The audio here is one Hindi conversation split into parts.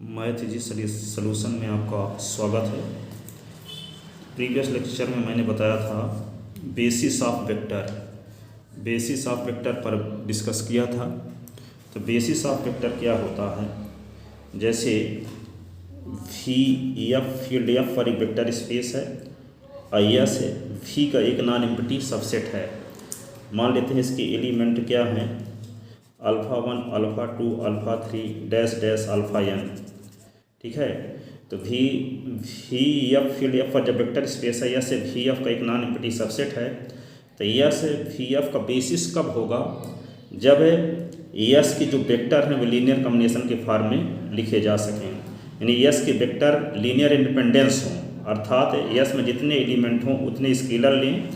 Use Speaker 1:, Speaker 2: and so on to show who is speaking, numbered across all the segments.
Speaker 1: मैथ इजी सॉल्यूशन में आपका स्वागत है। प्रीवियस लेक्चर में मैंने बताया था बेसिस ऑफ वेक्टर पर डिस्कस किया था। तो बेसिस ऑफ वेक्टर क्या होता है, जैसे वी एफ फील्ड एफ पर एक वेक्टर स्पेस है और एस वी का एक नॉन एम्प्टी सबसेट है। मान लेते हैं इसके एलिमेंट क्या हैं, alpha 1 alpha 2 alpha 3 dash dash alpha n। ठीक है, तो वी एफ फील्ड एफ पर जब वेक्टर स्पेस है, यस वी एफ का एक नॉन एम्प्टी सबसेट है। तो यस वी एफ का बेसिस कब होगा, जब यस के जो वेक्टर हैं वो लीनियर कॉम्बिनेशन के फॉर्म में लिखे जा सकें, यानी यस के वेक्टर लीनियर इंडिपेंडेंस हों, अर्थात यस में जितने एलिमेंट हों उतने स्केलर लें।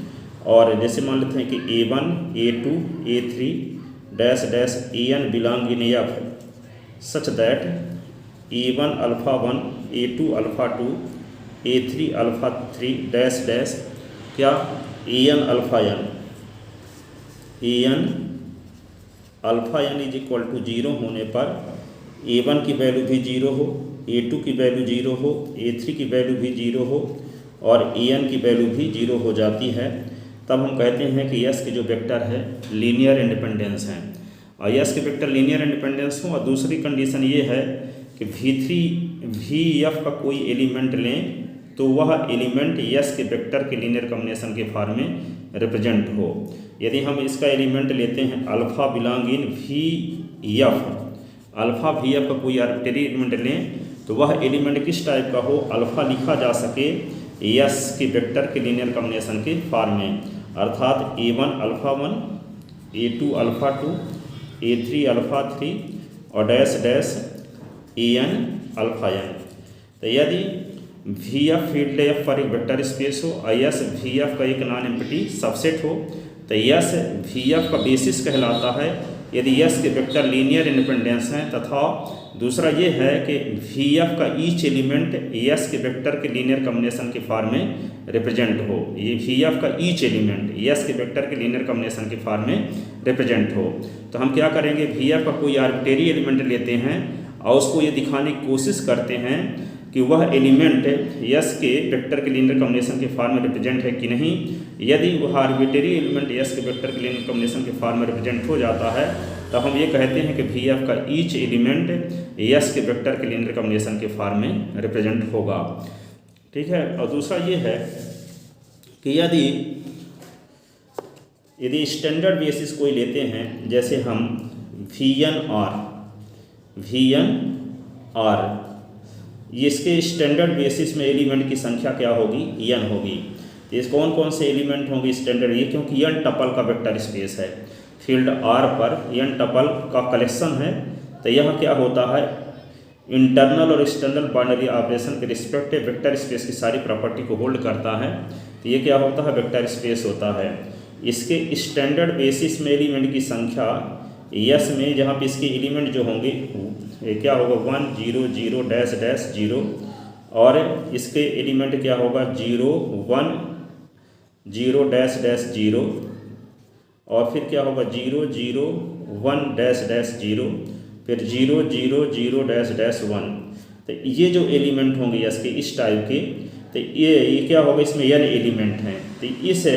Speaker 1: और जैसे मान लेते हैं कि a1 a2 a3 dash dash an belong in F such that a1 alpha 1 a2 alpha 2 a3 alpha 3 dash dash क्या an alpha n is equal to 0 होने पर a1 की वैल्यू भी 0 हो, a2 की वैल्यू 0 हो, a3 की वैल्यू भी 0 हो और an की वैल्यू भी 0 हो जाती है। तब हम कहते हैं कि यस के जो वेक्टर है लीनियर इंडिपेंडेंस हैं, और यस के वेक्टर लीनियर इंडिपेंडेंस हो। और दूसरी कंडीशन ये है कि वी एफ का कोई एलिमेंट लें तो वह एलिमेंट यस के वेक्टर के लीनियर कॉम्बिनेशन के फॉर्म में रिप्रेजेंट हो। यदि हम इसका एलिमेंट लेते हैं alpha belong in V F, alpha V F का कोई आर्बिट्रेरी एलिमेंट लें तो वह एलिमेंट किस टाइप का हो, अल्फ़ा लिखा जा सके यस के वेक्टर के लीनियर कॉम्बिनेशन के फॉर्म में, अर्थात a1 alpha 1 a2 alpha 2 a3 alpha 3 और dash dash an alpha n। तो यदि वी एफ फील्ड एफ पर एक वेक्टर स्पेस हो और यस वी एफ का एक नॉन एम्प्टी सबसेट हो, तो यस वी एफ का बेसिस कहलाता है यदि यस के वेक्टर लीनियर इंडिपेंडेंस हैं, तथा दूसरा ये है कि वी एफ का ईच एलिमेंट यस के वेक्टर के लीनियर कॉम्बिनेशन के फॉर्म में रिप्रेजेंट हो। ये वी एफ का ईच एलिमेंट यस के वेक्टर के लीनियर कॉम्बिनेशन के फॉर्म में रिप्रेजेंट हो। तो हम क्या करेंगे, वी एफ का कोई आर्बिट्रेरी एलिमेंट लेते हैं और उसको ये दिखाने की कोशिश करते हैं कि वह एलिमेंट यस के वेक्टर के लीनियर कॉम्बिनेशन के फॉर्म में रिप्रेजेंट है कि नहीं। यदि वह आर्बिट्रेरी एलिमेंट यस के वेक्टर के लीनियर कॉम्बिनेशन के फॉर्म में रिप्रेजेंट हो जाता है तो हम ये कहते हैं कि वी एफ का ईच एलिमेंट यस के वेक्टर के लीनियर कॉम्बिनेशन के फॉर्म में रिप्रेजेंट होगा। ठीक है, और दूसरा ये है कि यदि स्टैंडर्ड बेसिस कोई लेते हैं, जैसे हम वी एन आर, इसके स्टैंडर्ड बेसिस में एलिमेंट की संख्या क्या होगी, n होगी। तो इस कौन कौन से एलिमेंट होंगे स्टैंडर्ड, ये क्योंकि n टपल का वेक्टर स्पेस है, फील्ड R पर n टपल का कलेक्शन है। तो यह क्या होता है, इंटरनल और एक्सटर्नल बाइनरी ऑपरेशन के रिस्पेक्टिव वेक्टर स्पेस की सारी प्रॉपर्टी को होल्ड करता है। तो ये क्या होता है, वेक्टर स्पेस होता है। इसके स्टैंडर्ड बेसिस में एलिमेंट की संख्या यस में, जहाँ पे इसके एलिमेंट जो होंगे क्या होगा 1 0 0 डैश डैश 0, और इसके एलिमेंट क्या होगा 0 1 0 डैश डैश 0, और फिर क्या होगा 0 0 1 डैश डैश 0, फिर 0 0 0 डैश डैश 1। तो ये जो एलिमेंट होंगे यस के इस टाइप के, तो ये क्या होगा, इसमें n एलिमेंट हैं। तो इस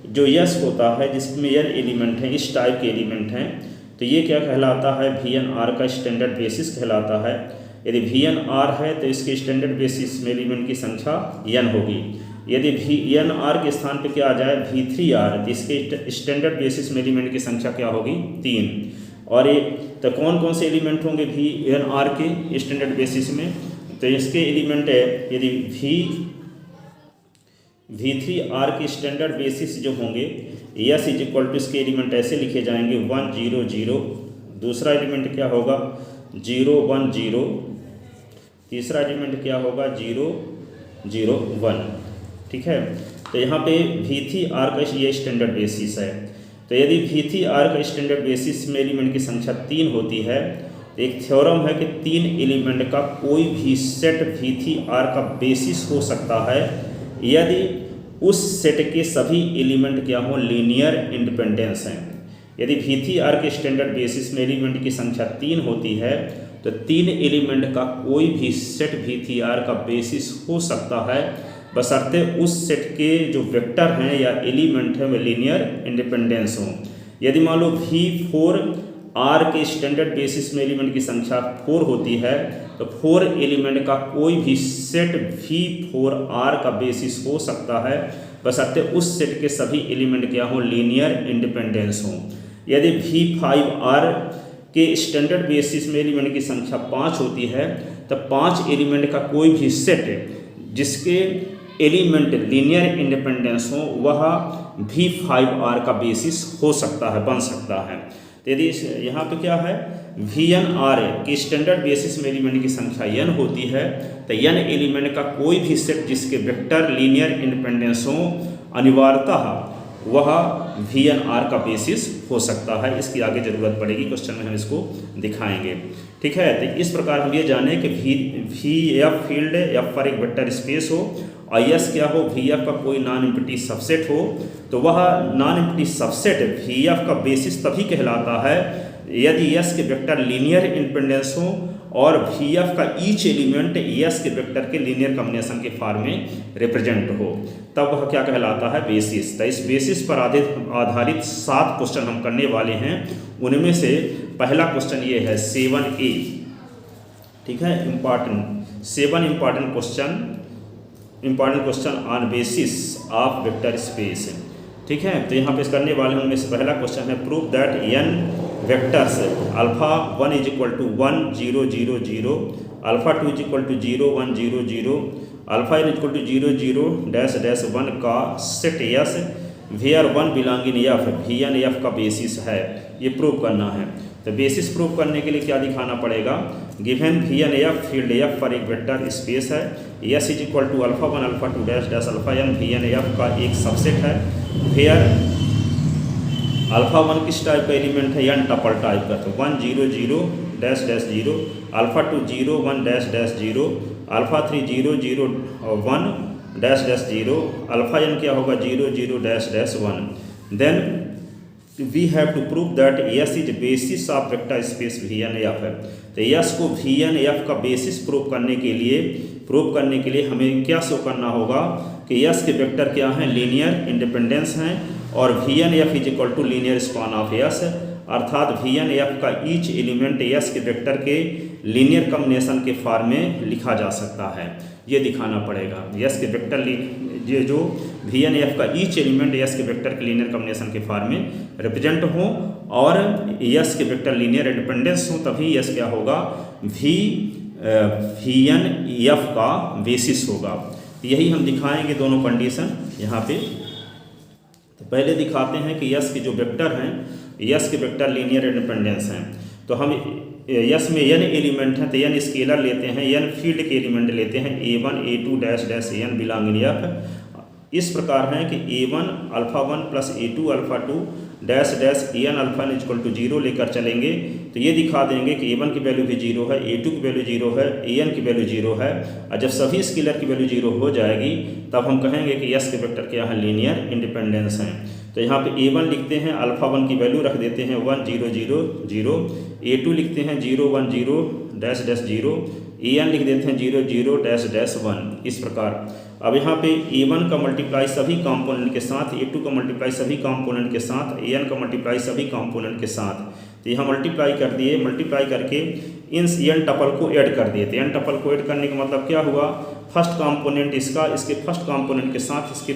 Speaker 1: जो यस होता है जिसमें n एलिमेंट हैं, इस टाइप के एलिमेंट हैं, तो ये क्या कहलाता है, वी एन आर का स्टैंडर्ड बेसिस कहलाता है। यदि वी एन आर है तो इसके स्टैंडर्ड बेसिस में एलिमेंट की संख्या n होगी। यदि वी एन आर के स्थान पे क्या आ जाए v3r, तो इसके स्टैंडर्ड बेसिस में एलिमेंट की संख्या क्या होगी 3। और ये तो कौन कौन से एलिमेंट होंगे वी एन आर के स्टैंडर्ड बेसिस में, तो इसके एलिमेंट है यदि v3r के स्टैंडर्ड बेसिस जो होंगे यस इज इक्वल टू, इसके एलिमेंट ऐसे लिखे जाएंगे 1 0 0, दूसरा एलिमेंट क्या होगा 0 1 0, तीसरा एलिमेंट क्या होगा 0 0 1। ठीक है, तो यहाँ पे v3r का ये स्टैंडर्ड बेसिस है। तो यदि v3r का स्टैंडर्ड बेसिस में एलिमेंट की संख्या 3 होती है, तो एक थ्योरम है कि 3 एलिमेंट का कोई भी सेट v3r का बेसिस हो सकता है यदि उस सेट के सभी एलिमेंट क्या हो, लीनियर इंडिपेंडेंस हैं। यदि v3r के स्टैंडर्ड बेसिस में एलिमेंट की संख्या 3 होती है तो 3 एलिमेंट का कोई भी सेट V3R का बेसिस हो सकता है, बशर्ते उस सेट के जो वेक्टर हैं या एलिमेंट हैं वे लीनियर इंडिपेंडेंस हों। यदि मान लो V4R के स्टैंडर्ड बेसिस में एलिमेंट की संख्या 4 होती है, तो 4 एलिमेंट का कोई भी सेट V4R का बेसिस हो सकता है, बशर्ते उस सेट के सभी एलिमेंट क्या हों, लीनियर इंडिपेंडेंस हों। यदि V5R के स्टैंडर्ड बेसिस में एलिमेंट की संख्या 5 होती है, तो 5 एलिमेंट का कोई भी सेट जिसके एलिमेंट लीनियर इंडिपेंडेंस हो वह V5R का बेसिस हो सकता है, बन सकता है। तो यदि यहाँ पे क्या है, VNR के स्टैंडर्ड बेसिस में एलिमेंट की संख्या n होती है, तो n एलिमेंट का कोई भी सेट जिसके वेक्टर लीनियर इंडिपेंडेंस हो अनिवार्यतः वह VNR का बेसिस हो सकता है। इसकी आगे जरूरत पड़ेगी, क्वेश्चन में हम इसको दिखाएंगे। ठीक है, तो इस प्रकार हम ये जाने कि VF फील्ड F पर एक वेक्टर स्पेस हो और S क्या हो, VF का कोई नॉन एम्प्टी सबसेट हो, तो वह नॉन एम्प्टी सबसेट VF का बेसिस तभी कहलाता है यदि S के वेक्टर लीनियर इंडिपेंडेंस हो और VF का ईच एलिमेंट S के वेक्टर के लीनियर कॉम्बिनेशन के फॉर्म में रिप्रेजेंट हो, तब वह क्या कहलाता है, बेसिस। तो इस बेसिस पर आधारित 7 क्वेश्चन हम करने वाले हैं। उनमें से पहला क्वेश्चन ये है 7A। ठीक है, seven important question on basis of vector space. ठीक है, तो यहाँ पे करने वाले उनमें से पहला क्वेश्चन है prove that n vectors alpha 1 = 1 0 0 0, alpha 2 = 0 1 0 0, alpha n = 0 0 dash dash 1 का set S where 1 belong in F Vn F का बेसिस है। ये प्रूव करना है। तो बेसिस प्रूव करने के लिए क्या दिखाना पड़ेगा, given Vn F field F पर एक वेक्टर स्पेस है, S = alpha 1 alpha 2 dash dash alpha n Vn F का एक सबसेट है, वेयर अल्फा 1 किस टाइप का एलिमेंट है, n टपल टाइप का, तो 1 0 0 dash dash 0, alpha 2 0 1 dash dash 0, alpha 3 0 0 1 dash dash 0, alpha n क्या होगा 0 0 dash dash 1। Then we have to prove that S is basis of vector space Vn F है। तो S को Vn F का बेसिस प्रूव करने के लिए हमें क्या शो करना होगा कि S के वेक्टर क्या हैं, लीनियर इंडिपेंडेंस हैं और Vn F = linear span of S, अर्थात Vn F का ईच एलिमेंट S के वेक्टर के लीनियर कॉम्बिनेशन के फॉर्म में लिखा जा सकता है। ये दिखाना पड़ेगा S के वेक्टर ये जो Vn F का ईच एलिमेंट S के वेक्टर के लीनियर कॉम्बिनेशन के फॉर्म में रिप्रेजेंट हो और S के वेक्टर लीनियर इंडिपेंडेंस हो, तभी S क्या होगा, Vn F का बेसिस होगा। यही हम दिखाएंगे दोनों कंडीशन यहाँ पे। तो पहले दिखाते हैं कि S के जो वेक्टर हैं, S के वेक्टर लीनियर इंडिपेंडेंस हैं। तो हम S में n एलिमेंट हैं, तो n स्केलर लेते हैं, n फील्ड के एलिमेंट लेते हैं, A1 A2 dash dash n belong in F। इस प्रकार है कि A1 alpha 1 plus A2 alpha 2 dash dash an alpha n = 0 लेकर चलेंगे, तो ये दिखा देंगे कि A1 की वैल्यू भी 0 है, A2 की वैल्यू 0 है, an की वैल्यू 0 है। और जब सभी स्केलर की वैल्यू 0 हो जाएगी तब हम कहेंगे कि S के वेक्टर क्या है, लीनियर इंडिपेंडेंस हैं। तो यहाँ पे A1 लिखते हैं, अल्फा 1 की वैल्यू रख देते हैं 1 0 0 0, A2 लिखते हैं 0 1 0 डैश डैश 0, an लिख देते हैं 0 0 डैश डैश 1। इस प्रकार अब यहाँ पे A1 का मल्टीप्लाई सभी कंपोनेंट के साथ, A2 का मल्टीप्लाई सभी कंपोनेंट के साथ, an का मल्टीप्लाई सभी कंपोनेंट के साथ, तो यहाँ मल्टीप्लाई कर दिए। मल्टीप्लाई करके इन n टपल को ऐड कर दिए। तो n टपल को ऐड करने का मतलब क्या हुआ, फर्स्ट कंपोनेंट इसका इसके फर्स्ट कंपोनेंट के साथ इसके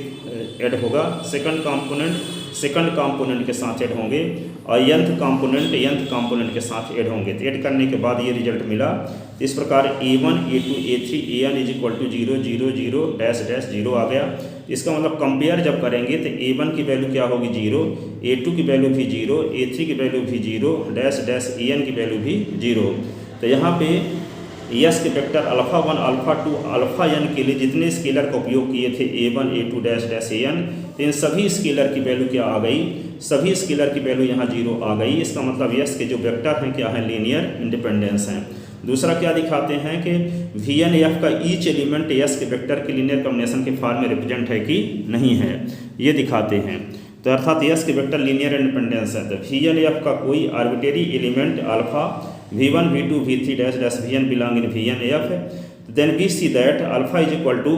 Speaker 1: ऐड होगा, सेकंड कंपोनेंट सेकंड कंपोनेंट के साथ ऐड होंगे और nth कंपोनेंट के साथ ऐड होंगे। तो ऐड करने के बाद ये रिजल्ट मिला। इस प्रकार A1 A2 A3 an = 0 0 0 dash dash 0 आ गया। इसका मतलब कंपेयर जब करेंगे तो A1 की वैल्यू क्या होगी 0, A2 की वैल्यू भी 0, A3 की वैल्यू भी 0 डैश डैश an की वैल्यू भी 0। तो यहाँ पे S के vector alpha 1 alpha 2 alpha n के लिए जितने स्केलर का उपयोग किए थे A1 A2 dash dash an, तो इन सभी स्केलर की वैल्यू क्या आ गई, सभी स्केलर की वैल्यू यहाँ 0 आ गई। इसका मतलब S के जो वेक्टर हैं क्या हैं, लीनियर इंडिपेंडेंस हैं। दूसरा क्या दिखाते हैं कि Vn F का ईच एलिमेंट S के वेक्टर के लीनियर कॉम्बिनेशन के फॉर्म में रिप्रेजेंट है कि नहीं है, ये दिखाते हैं। तो अर्थात S के वेक्टर लीनियर इंडिपेंडेंस है। तो Vn F का कोई arbitrary element alpha V1 V2 V3 dash dash Vn belong in Vn F, then we see that alpha is equal to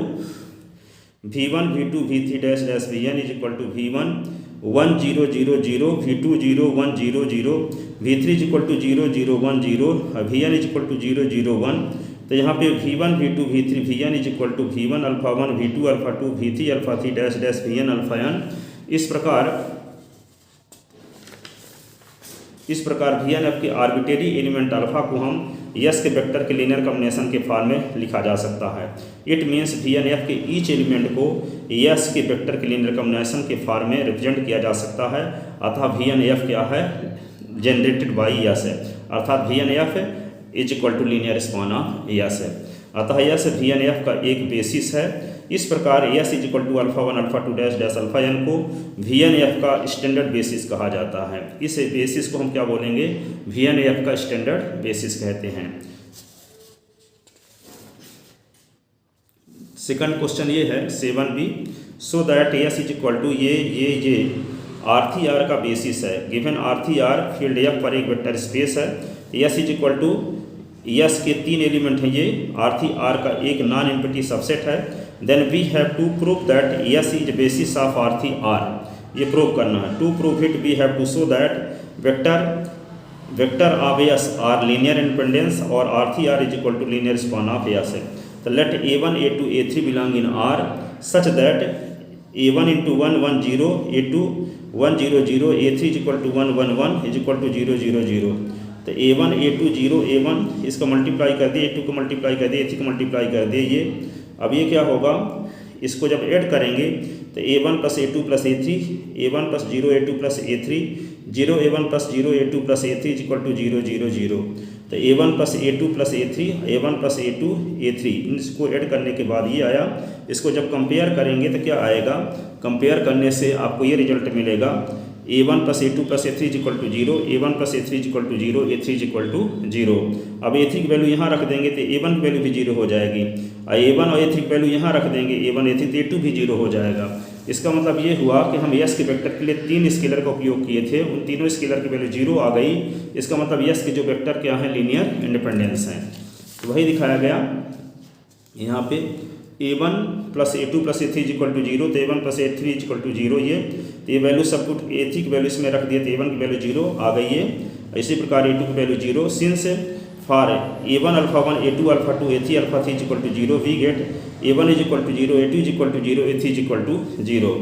Speaker 1: V1 V2 V3 dash dash Vn is equal to V1 1 0 0 0, V2 0 1 0 0, V3 is equal to 0 0 1 0, Vn is equal to 0 0 1। तो यहाँ पे V1 V2 V3 Vn is equal to V1 alpha 1 V2 alpha 2 V3 alpha 3 dash dash Vn alpha n। इस प्रकार Vn F के आर्बिट्रेरी एलिमेंट अल्फा को हम यस के वेक्टर के लीनियर कॉम्बिनेशन के फॉर्म में लिखा जा सकता है। इट मीन्स Vn F के ईच एलिमेंट को यस के वेक्टर के लीनियर कॉम्बिनेशन के फॉर्म में रिप्रेजेंट किया जा सकता है। अतः Vn F क्या है, जनरेटेड बाई यस है, अर्थात Vn F is equal to linear span of S है। अतः यस Vn F का एक बेसिस है। इस प्रकार S is equal to alpha 1 alpha 2 dash dash alpha n को Vn F का स्टैंडर्ड बेसिस कहा जाता है। इस बेसिस को हम क्या बोलेंगे, Vn F का स्टैंडर्ड बेसिस कहते हैं। सेकंड क्वेश्चन ये है 7b, so that S is equal to ये R3 R का बेसिस है। Given R3 R field F पर एक वेक्टर स्पेस है। S is equal to S के 3 एलिमेंट हैं, ये R3 R का एक नॉन एम्प्टी सबसेट है। Then we have to prove that S is basis of R3 R, ये प्रूव करना है। To prove it we have to show that vector of S are linear independence और R3 R is equal to linear span of S है। तो let A1 A2 A3 belong in R such that A1 into 1 1 0, A2 1 0 0, A3 is equal to 1 1 1 is equal to 0 0 0। तो A1 A2 0 A1 इसका मल्टीप्लाई कर दिए, A2 को मल्टीप्लाई कर दिए, A3 को मल्टीप्लाई कर दिए। ये अब ये क्या होगा, इसको जब ऐड करेंगे तो A1 plus A2 plus A3, A1 plus 0 A2 plus A3, 0 A1 plus 0 A2 plus A3 is equal to 0 0 0। तो A1 plus A2 plus A3, A1 plus A2 A3, इसको ऐड करने के बाद ये आया। इसको जब कंपेयर करेंगे तो क्या आएगा, कंपेयर करने से आपको ये रिजल्ट मिलेगा A1 plus A2 plus A3 is equal to 0, A1 plus A3 is equal to 0, A3 is equal to 0। अब A3 की वैल्यू यहाँ रख देंगे तो A1 की वैल्यू भी 0 हो जाएगी। A1 और A3 की वैल्यू यहाँ रख देंगे, A1 A3 तो A2 भी 0 हो जाएगा। इसका मतलब ये हुआ कि हम यस के वेक्टर के लिए 3 स्केलर का उपयोग किए थे, उन तीनों स्केलर की वैल्यू 0 आ गई। इसका मतलब यस के जो वेक्टर क्या हैं, लीनियर इंडिपेंडेंस हैं। तो वही दिखाया गया यहाँ पे। A1 plus A2 plus A3 is equal to 0, तो A1 plus A3 is equal to 0। ये वैल्यू सब कुछ A3 की वैल्यू इसमें रख दिए तो A1 की वैल्यू 0 आ गई है। इसी प्रकार A2 की value 0। Since for A1 alpha 1 A2 alpha 2 A3 alpha 3 is equal to 0, we get A1 is equal to 0, A2 is equal to 0, A3 is equal to 0।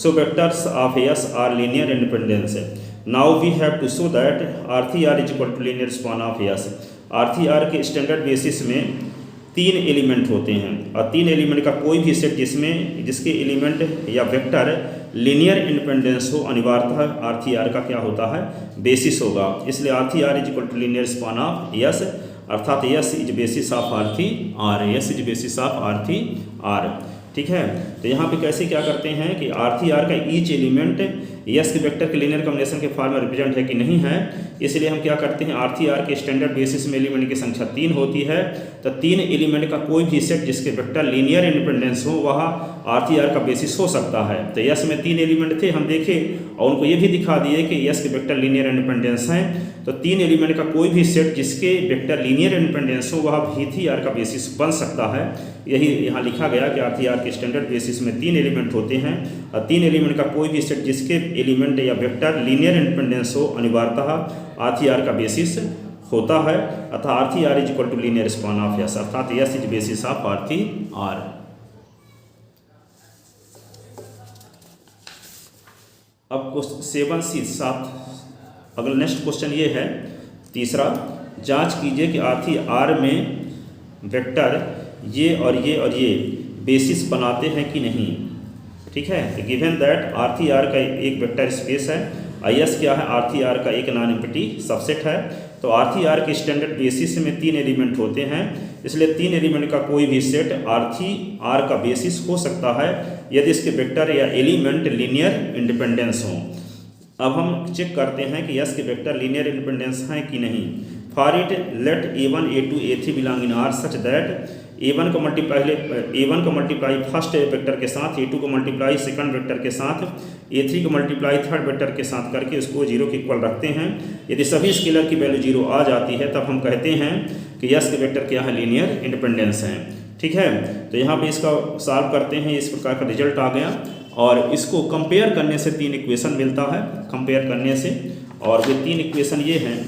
Speaker 1: So vectors of S are linear independence. Now we have to show that R3 R is equal to linear span of S. R3 R के स्टैंडर्ड बेसिस में 3 एलिमेंट होते हैं और 3 एलिमेंट का कोई भी सेट जिसके एलिमेंट या वेक्टर लीनियर इंडिपेंडेंस हो, अनिवार्यतः R3 R का क्या होता है, बेसिस होगा। इसलिए R3 R is equal to linear span of S, अर्थात S is basis of R3 R, S is basis of R3 R। ठीक है, तो यहाँ पे कैसे क्या करते हैं कि R3 R का ईच एलिमेंट यस के वेक्टर के लीनियर कॉम्बिनेशन के फॉर्म में रिप्रेजेंट है कि नहीं है। इसलिए हम क्या करते हैं, R3 R के स्टैंडर्ड बेसिस में एलिमेंट की संख्या 3 होती है, तो 3 एलिमेंट का कोई भी सेट जिसके वेक्टर लीनियर इंडिपेंडेंस हो वह R3 R का बेसिस हो सकता है। तो यस में 3 एलिमेंट थे, हम देखे और उनको ये भी दिखा दिए कि यस के वेक्टर लीनियर इंडिपेंडेंस हैं। तो 3 एलिमेंट का कोई भी सेट जिसके वेक्टर लीनियर इंडिपेंडेंस हो वह V3 R का बेसिस बन सकता है। यही यहाँ लिखा गया कि R3 R के स्टैंडर्ड बेसिस में 3 एलिमेंट होते हैं और 3 एलिमेंट का कोई भी सेट जिसके एलिमेंट या वेक्टर लीनियर इंडिपेंडेंस हो, अनिवार्यतः R3 R का बेसिस होता है। अतः R3 R is equal to linear span of S, अर्थात S is basis of R3 R। अब 7C 7 अगला नेक्स्ट क्वेश्चन ये है तीसरा, जांच कीजिए कि R3 R में वेक्टर ये और ये बेसिस बनाते हैं कि नहीं। ठीक है, तो गिवन दैट R3 R का एक वेक्टर स्पेस है, यस क्या है, R3 R का एक नॉन एम्प्टी सबसेट है। तो R3 R के स्टैंडर्ड बेसिस में 3 एलिमेंट होते हैं, इसलिए 3 एलिमेंट का कोई भी सेट R3 R का बेसिस हो सकता है यदि इसके वेक्टर या एलिमेंट लीनियर इंडिपेंडेंस हों। अब हम चेक करते हैं कि यस के वेक्टर लीनियर इंडिपेंडेंस हैं कि नहीं। For it let A1 A2 A3 belong in R such that A1 को मल्टीप्लाई फर्स्ट वेक्टर के साथ, A2 को मल्टीप्लाई सेकंड वेक्टर के साथ, A3 को मल्टीप्लाई थर्ड वेक्टर के साथ करके उसको 0 के इक्वल रखते हैं। यदि सभी स्केलर की वैल्यू 0 आ जाती है तब हम कहते हैं कि यस के वेक्टर क्या है, लीनियर इंडिपेंडेंस है। ठीक है, तो यहाँ पे इसका सॉल्व करते हैं, इस प्रकार का रिजल्ट आ गया। और इसको कंपेयर करने से 3 इक्वेशन मिलता है, कंपेयर करने से, और वे 3 इक्वेशन ये हैं।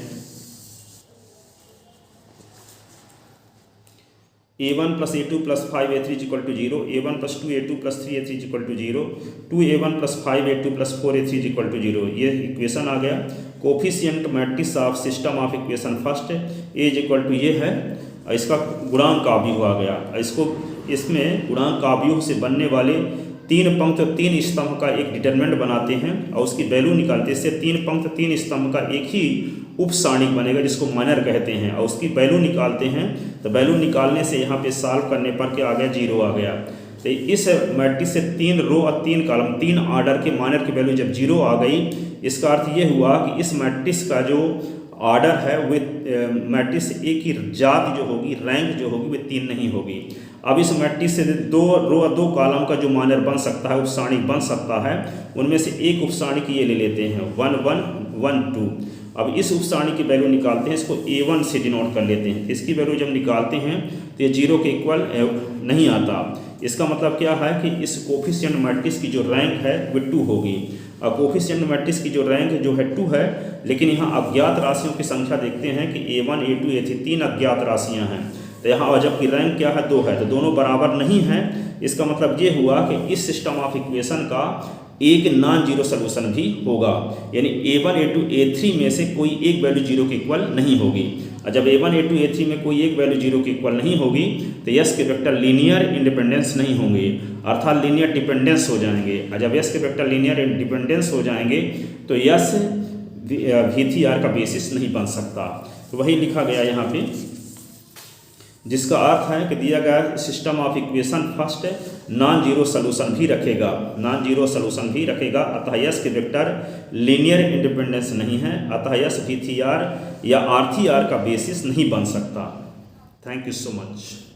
Speaker 1: A1 + A2 + 5A3 = 0, A1 + 2A2 + 3A3 = 0, 2A1 + 5A2 + 4A3 = 0। ये इक्वेशन आ गया। Coefficient matrix of system of equation first A ये है, इसका गुणांक आव्यूह आ गया। इसमें गुणांक आव्यूह से बनने वाले 3 पंक्ति 3 स्तंभ का एक डिटरमिनेंट बनाते हैं और उसकी वैल्यू निकालते हैं। इससे 3 पंक्ति 3 स्तंभ का एक ही उपसारणिक बनेगा जिसको माइनर कहते हैं, और उसकी वैल्यू निकालते हैं। तो वैल्यू निकालने से यहाँ पे सॉल्व करने पर क्या आ गया, 0 आ गया। तो इस मैट्रिक्स से 3 रो और 3 कॉलम 3 ऑर्डर के माइनर की वैल्यू जब 0 आ गई, इसका अर्थ ये हुआ कि इस मैट्रिक्स का जो ऑर्डर है वे मैट्रिक्स ए की जाति जो होगी, रैंक जो होगी, वे 3 नहीं होगी। अब इस मैट्रिक्स से 2 रो और 2 कॉलम का जो माइनर बन सकता है, उपसारणिक बन सकता है, उनमें से एक उपसारणिक ये ले लेते हैं 1 1 1 2। अब इस उपसारणिक की वैल्यू निकालते हैं, इसको A1 से डिनोट कर लेते हैं। इसकी वैल्यू जब निकालते हैं तो ये 0 के इक्वल नहीं आता। इसका मतलब क्या है कि इस कोफिशिएंट मैट्रिक्स की जो रैंक है वो 2 होगी। और कोफिशिएंट मैट्रिक्स की जो रैंक जो है 2 है, लेकिन यहाँ अज्ञात राशियों की संख्या देखते हैं कि A1 A2 A3 3 अज्ञात राशियाँ हैं। तो यहाँ जबकि रैंक क्या है, 2 है, तो दोनों बराबर नहीं है। इसका मतलब ये हुआ कि इस सिस्टम ऑफ इक्वेशन का एक नॉन जीरो सोल्यूशन भी होगा, यानी A1 A2 A3 में से कोई एक वैल्यू 0 के इक्वल नहीं होगी। और जब A1 A2 A3 में कोई एक वैल्यू 0 के इक्वल नहीं होगी तो यस के वेक्टर लीनियर इंडिपेंडेंस नहीं होंगे, अर्थात लीनियर डिपेंडेंस हो जाएंगे। और जब यस के वेक्टर लीनियर इंडिपेंडेंस हो जाएंगे तो यस VCR का बेसिस नहीं बन सकता। तो वही लिखा गया यहाँ पे, जिसका अर्थ है कि दिया गया system of equation first non zero solution भी रखेगा, नॉन जीरो सोल्यूशन भी रखेगा। अतः यस के वेक्टर लीनियर इंडिपेंडेंस नहीं है, अतः यस VCR या RCR का बेसिस नहीं बन सकता। Thank you so much.